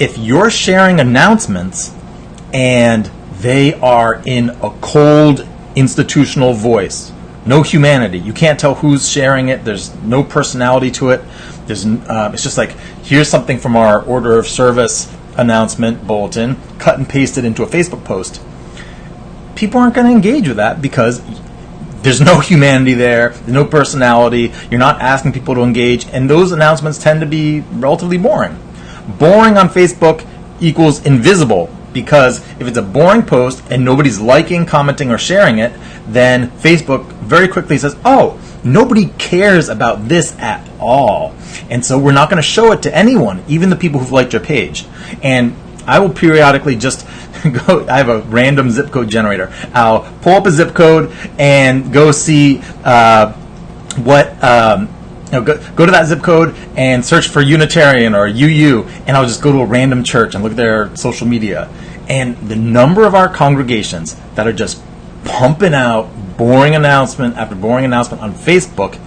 if you're sharing announcements and they are in a cold institutional voice, no humanity, you can't tell who's sharing it, there's no personality to it, it's just like, here's something from our order of service announcement bulletin, cut and pasted into a Facebook post. People aren't going to engage with that because there's no humanity there's no personality, you're not asking people to engage, and those announcements tend to be relatively boring. Boring on Facebook equals invisible, because if it's a boring post and nobody's liking, commenting, or sharing it, then Facebook very quickly says, oh, nobody cares about this at all, and so we're not going to show it to anyone, even the people who've liked your page. And I will periodically just go, I have a random zip code generator. I'll pull up a zip code and go see go to that zip code and search for Unitarian or UU, and I'll just go to a random church and look at their social media. And the number of our congregations that are just pumping out boring announcement after boring announcement on Facebook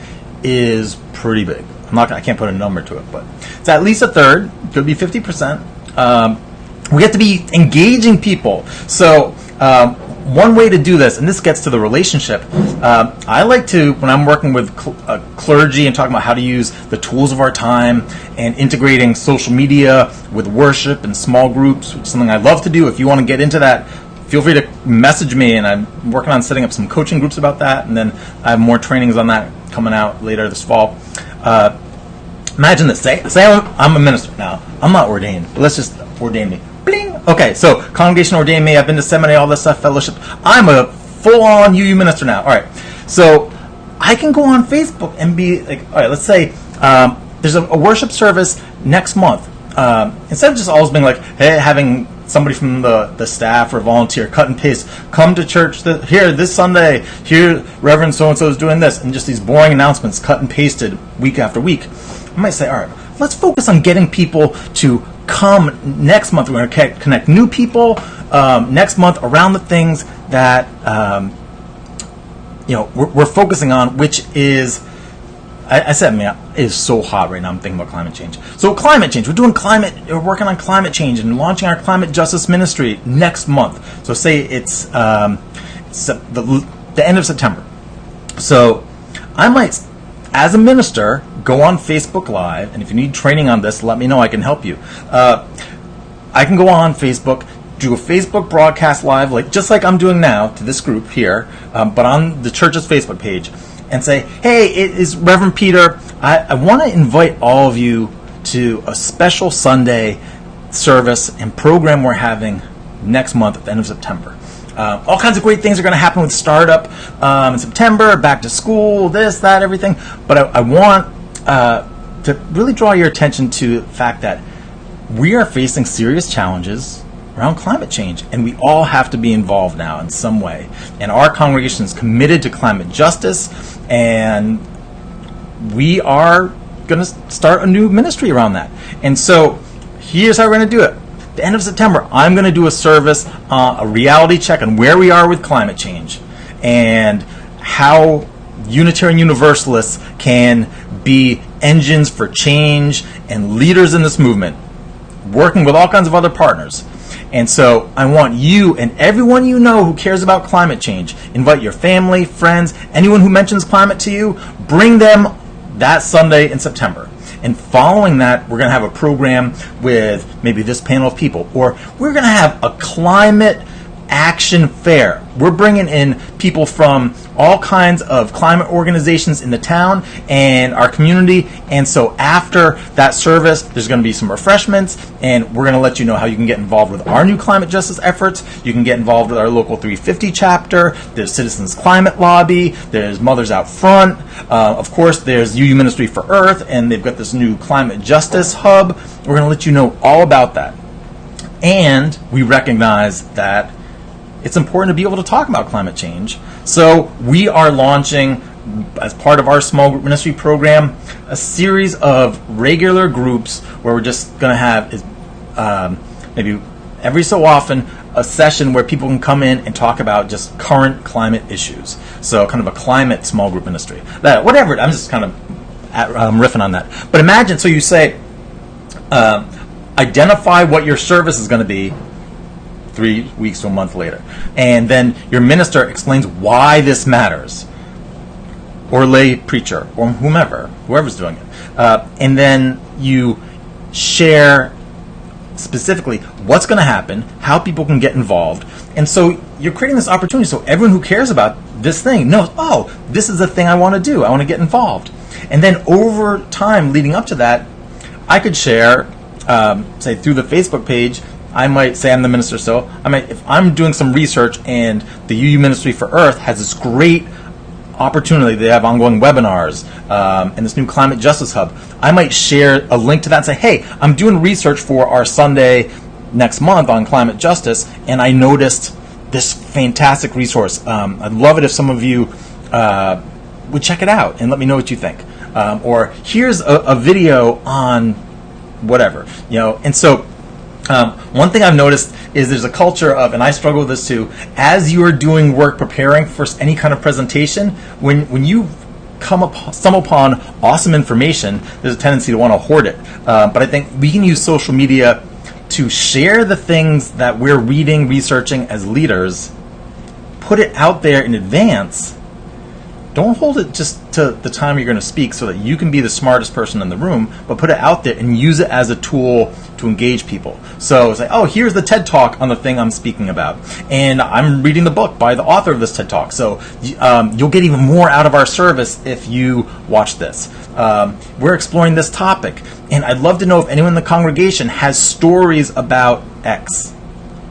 is pretty big. I can't put a number to it, but it's at least a third, could be 50%. We have to be engaging people. So one way to do this, and this gets to the relationship, I like to, when I'm working with clergy and talking about how to use the tools of our time and integrating social media with worship and small groups, which is something I love to do. If you want to get into that, feel free to message me, and I'm working on setting up some coaching groups about that, and then I have more trainings on that coming out later this fall. Imagine this. Say I'm a minister now. I'm not ordained, but let's just ordain me. Bling. Okay, so congregation ordained me. I've been to seminary, all this stuff, fellowship. I'm a full-on UU minister now. All right, so I can go on Facebook and be like, all right, let's say there's a worship service next month. Instead of just always being like, hey, having somebody from the staff or volunteer cut and paste, come to church here this Sunday, here Reverend so-and-so is doing this, and just these boring announcements cut and pasted week after week. I might say, all right, let's focus on getting people to come next month. We're going to connect new people next month around the things that we're focusing on, which is, I said, man, it is so hot right now. I'm thinking about climate change. So climate change, we're working on climate change and launching our climate justice ministry next month. So say it's the end of September. So I might, as a minister, go on Facebook Live, and if you need training on this, let me know. I can help you. I can go on Facebook, do a Facebook broadcast live, just like I'm doing now to this group here, but on the church's Facebook page, and say, hey, it is Reverend Peter. I want to invite all of you to a special Sunday service and program we're having next month at the end of September. All kinds of great things are going to happen with startup in September, back to school, this, that, everything. But I want to really draw your attention to the fact that we are facing serious challenges around climate change, and we all have to be involved now in some way. And our congregation is committed to climate justice, and we are going to start a new ministry around that. And so here's how we're going to do it. The end of September, I'm going to do a service, a reality check on where we are with climate change and how Unitarian Universalists can be engines for change and leaders in this movement, working with all kinds of other partners. And so I want you and everyone you know who cares about climate change, invite your family, friends, anyone who mentions climate to you, bring them that Sunday in September. And following that, we're going to have a program with maybe this panel of people, or we're going to have a climate action fair. We're bringing in people from all kinds of climate organizations in the town and our community. And so after that service, there's going to be some refreshments, and we're going to let you know how you can get involved with our new climate justice efforts. You can get involved with our local 350 chapter. There's Citizens Climate Lobby. There's Mothers Out Front. Of course, there's UU Ministry for Earth, and they've got this new climate justice hub. We're going to let you know all about that. And we recognize that it's important to be able to talk about climate change. So we are launching, as part of our small group ministry program, a series of regular groups where we're just going to have maybe every so often a session where people can come in and talk about just current climate issues. So kind of a climate small group ministry. Whatever, I'm just kind of riffing on that. But imagine, so you say, identify what your service is going to be 3 weeks to a month later. And then your minister explains why this matters, or lay preacher, or whoever's doing it. And then you share specifically what's going to happen, how people can get involved. And so you're creating this opportunity so everyone who cares about this thing knows, oh, this is the thing I want to do. I want to get involved. And then over time leading up to that, I could share, say through the Facebook page, I might say I'm the minister, so if I'm doing some research and the UU Ministry for Earth has this great opportunity, they have ongoing webinars and this new Climate Justice Hub, I might share a link to that and say, hey, I'm doing research for our Sunday next month on climate justice, and I noticed this fantastic resource. I'd love it if some of you would check it out and let me know what you think. Or here's a video on whatever, And so one thing I've noticed is there's a culture of, and I struggle with this too, as you are doing work preparing for any kind of presentation, when you stumble upon awesome information, there's a tendency to want to hoard it. But I think we can use social media to share the things that we're reading, researching as leaders, put it out there in advance. Don't hold it just to the time you're going to speak so that you can be the smartest person in the room, but put it out there and use it as a tool to engage people. So say, oh, here's the TED Talk on the thing I'm speaking about. And I'm reading the book by the author of this TED Talk. So you'll get even more out of our service if you watch this. We're exploring this topic. And I'd love to know if anyone in the congregation has stories about X.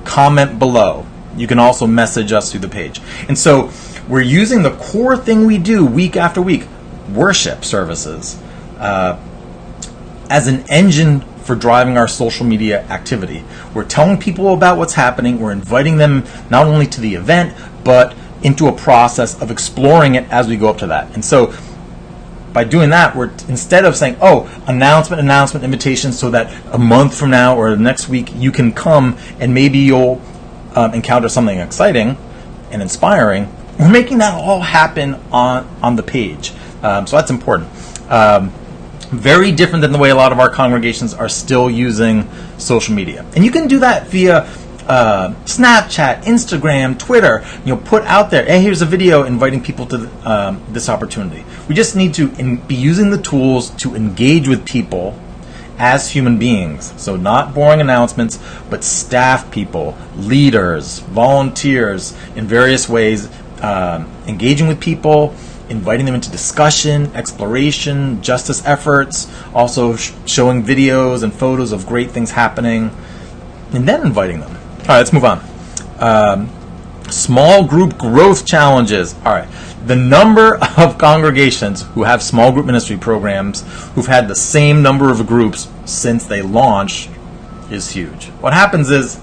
Comment below. You can also message us through the page. And so we're using the core thing we do week after week, worship services, as an engine for driving our social media activity. We're telling people about what's happening. We're inviting them not only to the event, but into a process of exploring it as we go up to that. And so by doing that, we're instead of saying, oh, announcement, invitation, so that a month from now or the next week you can come and maybe you'll encounter something exciting and inspiring, we're making that all happen on the page. So that's important. Very different than the way a lot of our congregations are still using social media. And you can do that via Snapchat, Instagram, Twitter. Put out there, hey, here's a video inviting people to this opportunity. We just need to be using the tools to engage with people as human beings. So not boring announcements, but staff people, leaders, volunteers in various ways, engaging with people, inviting them into discussion, exploration, justice efforts, also showing videos and photos of great things happening, and then inviting them. All right, let's move on. Small group growth challenges. All right, the number of congregations who have small group ministry programs who've had the same number of groups since they launched is huge. What happens is